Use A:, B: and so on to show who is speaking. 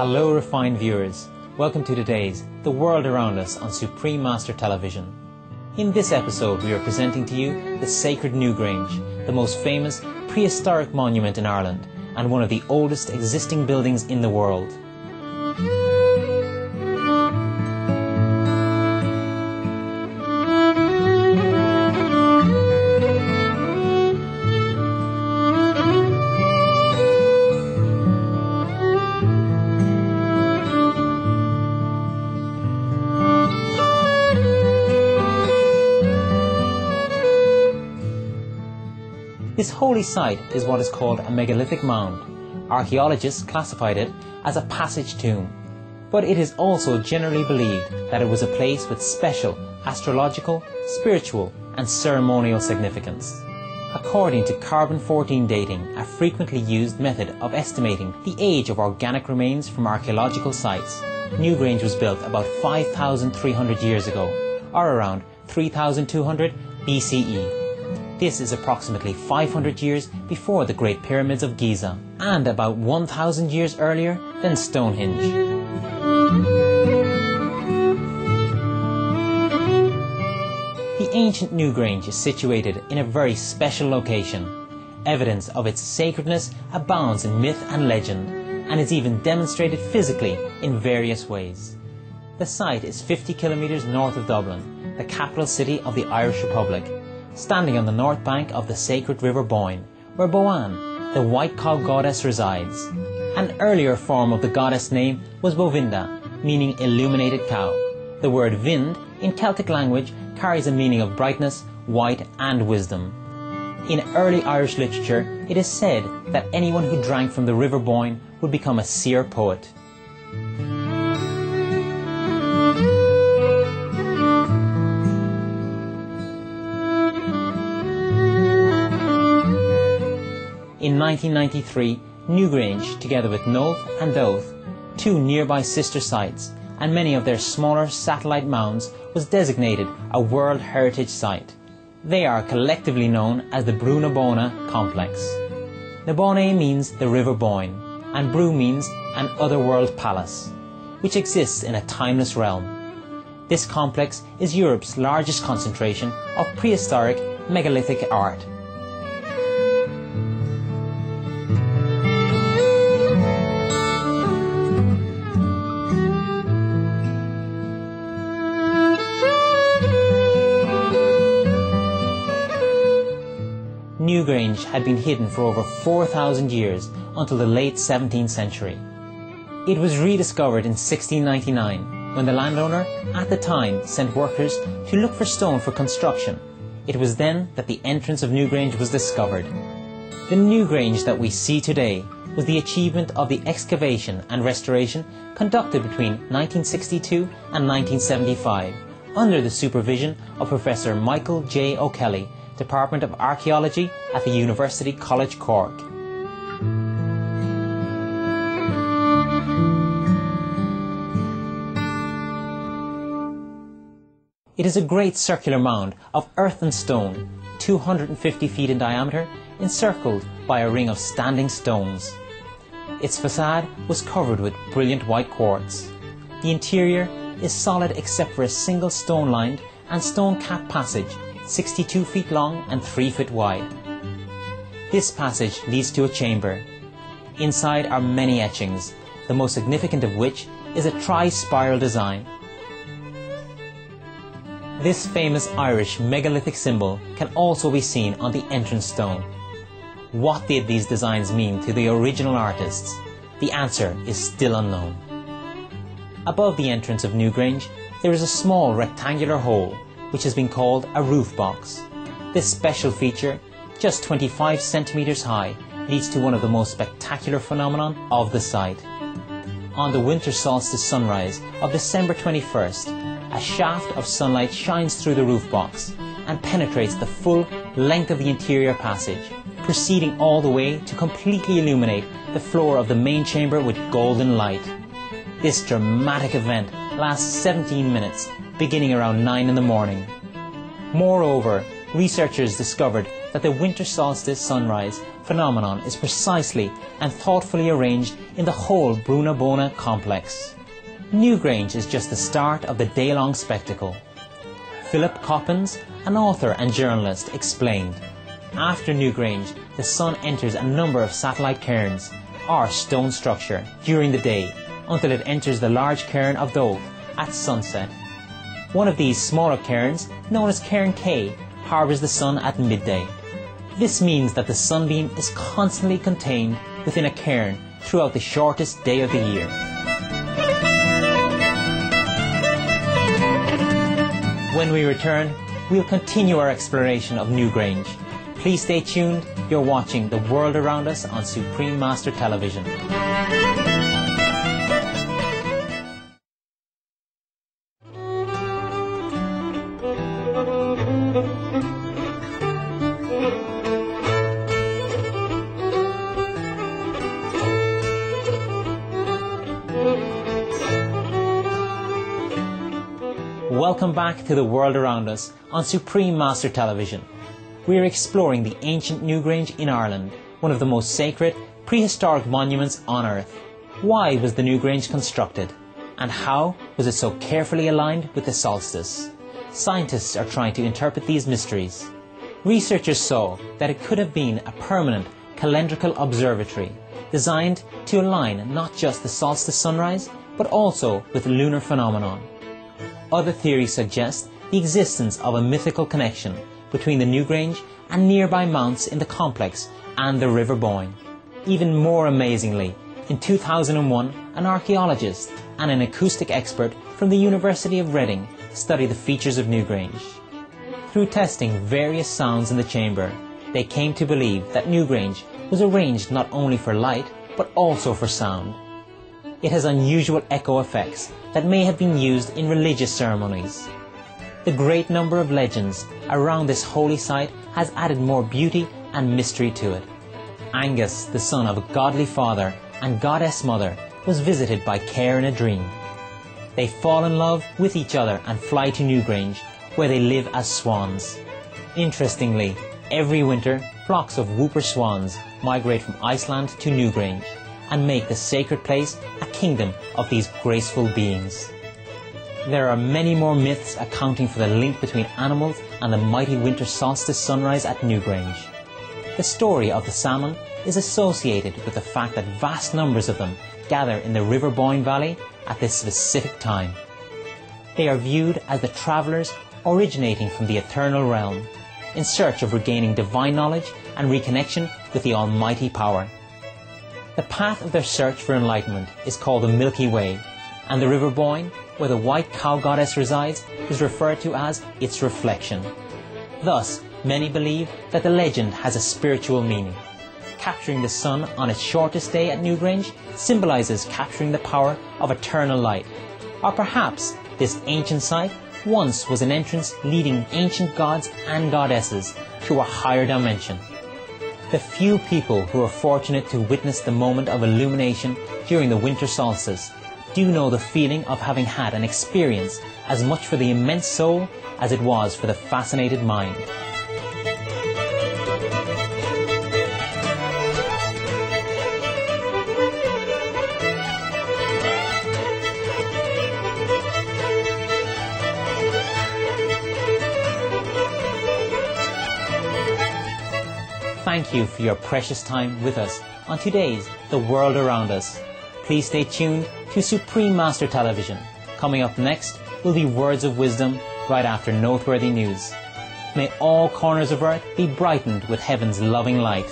A: Hello refined viewers, welcome to today's The World Around Us on Supreme Master Television. In this episode we are presenting to you the sacred Newgrange, the most famous prehistoric monument in Ireland and one of the oldest existing buildings in the world. This holy site is what is called a megalithic mound. Archaeologists classified it as a passage tomb, but it is also generally believed that it was a place with special astrological, spiritual and ceremonial significance. According to carbon-14 dating, a frequently used method of estimating the age of organic remains from archaeological sites, Newgrange was built about 5,300 years ago, or around 3,200 BCE. This is approximately 500 years before the Great Pyramids of Giza and about 1,000 years earlier than Stonehenge. The ancient Newgrange is situated in a very special location. Evidence of its sacredness abounds in myth and legend and is even demonstrated physically in various ways. The site is 50 kilometres north of Dublin, the capital city of the Irish Republic, standing on the north bank of the sacred river Boyne, where Boann, the white cow goddess, resides. An earlier form of the goddess name was Bovinda, meaning illuminated cow. The word vind in Celtic language carries a meaning of brightness, white and wisdom. In early Irish literature, it is said that anyone who drank from the river Boyne would become a seer poet. In 1993, Newgrange, together with Knowth and Dowth, two nearby sister sites, and many of their smaller satellite mounds, was designated a World Heritage Site. They are collectively known as the Brú na Bóna Complex. Na Bóna means the River Boyne, and Brú means an otherworld palace, which exists in a timeless realm. This complex is Europe's largest concentration of prehistoric megalithic art. Newgrange had been hidden for over 4,000 years until the late 17th century. It was rediscovered in 1699 when the landowner at the time sent workers to look for stone for construction. It was then that the entrance of Newgrange was discovered. The Newgrange that we see today was the achievement of the excavation and restoration conducted between 1962 and 1975 under the supervision of Professor Michael J. O'Kelly, Department of Archaeology at the University College Cork. It is a great circular mound of earth and stone, 250 feet in diameter, encircled by a ring of standing stones. Its facade was covered with brilliant white quartz. The interior is solid except for a single stone-lined and stone-capped passage 62 feet long and 3 feet wide. This passage leads to a chamber. Inside are many etchings, the most significant of which is a tri-spiral design. This famous Irish megalithic symbol can also be seen on the entrance stone. What did these designs mean to the original artists? The answer is still unknown. Above the entrance of Newgrange, there is a small rectangular hole which has been called a roof box. This special feature, just 25 centimeters high, leads to one of the most spectacular phenomenon of the site. On the winter solstice sunrise of December 21st, a shaft of sunlight shines through the roof box and penetrates the full length of the interior passage, proceeding all the way to completely illuminate the floor of the main chamber with golden light. This dramatic event lasts 17 minutes, beginning around 9 in the morning. Moreover, researchers discovered that the winter solstice sunrise phenomenon is precisely and thoughtfully arranged in the whole Bruna Bona complex. Newgrange is just the start of the day-long spectacle. Philip Coppens, an author and journalist, explained, "After Newgrange, the sun enters a number of satellite cairns, or stone structure, during the day, until it enters the large cairn of Dove at sunset. One of these smaller cairns, known as Cairn K, harbours the sun at midday. This means that the sunbeam is constantly contained within a cairn throughout the shortest day of the year." When we return, we'll continue our exploration of Newgrange. Please stay tuned. You're watching The World Around Us on Supreme Master Television. Welcome back to The World Around Us on Supreme Master Television. We are exploring the ancient Newgrange in Ireland, one of the most sacred prehistoric monuments on Earth. Why was the Newgrange constructed? And how was it so carefully aligned with the solstice? Scientists are trying to interpret these mysteries. Researchers saw that it could have been a permanent calendrical observatory designed to align not just the solstice sunrise, but also with lunar phenomenon. Other theories suggest the existence of a mythical connection between the Newgrange and nearby mounts in the complex and the River Boyne. Even more amazingly, in 2001, an archaeologist and an acoustic expert from the University of Reading studied the features of Newgrange. Through testing various sounds in the chamber, they came to believe that Newgrange was arranged not only for light, but also for sound. It has unusual echo effects that may have been used in religious ceremonies. The great number of legends around this holy site has added more beauty and mystery to it. Angus, the son of a godly father and goddess mother, was visited by Care in a dream. They fall in love with each other and fly to Newgrange, where they live as swans. Interestingly, every winter, flocks of whooper swans migrate from Iceland to Newgrange and make the sacred place a kingdom of these graceful beings. There are many more myths accounting for the link between animals and the mighty winter solstice sunrise at Newgrange. The story of the salmon is associated with the fact that vast numbers of them gather in the River Boyne Valley at this specific time. They are viewed as the travellers originating from the eternal realm, in search of regaining divine knowledge and reconnection with the almighty power. The path of their search for enlightenment is called the Milky Way, and the River Boyne, where the white cow goddess resides, is referred to as its reflection. Thus, many believe that the legend has a spiritual meaning. Capturing the sun on its shortest day at Newgrange symbolizes capturing the power of eternal light. Or perhaps this ancient site once was an entrance leading ancient gods and goddesses to a higher dimension. The few people who are fortunate to witness the moment of illumination during the winter solstice do know the feeling of having had an experience as much for the immense soul as it was for the fascinated mind. Thank you for your precious time with us on today's The World Around Us. Please stay tuned to Supreme Master Television. Coming up next will be Words of Wisdom right after noteworthy news. May all corners of earth be brightened with heaven's loving light.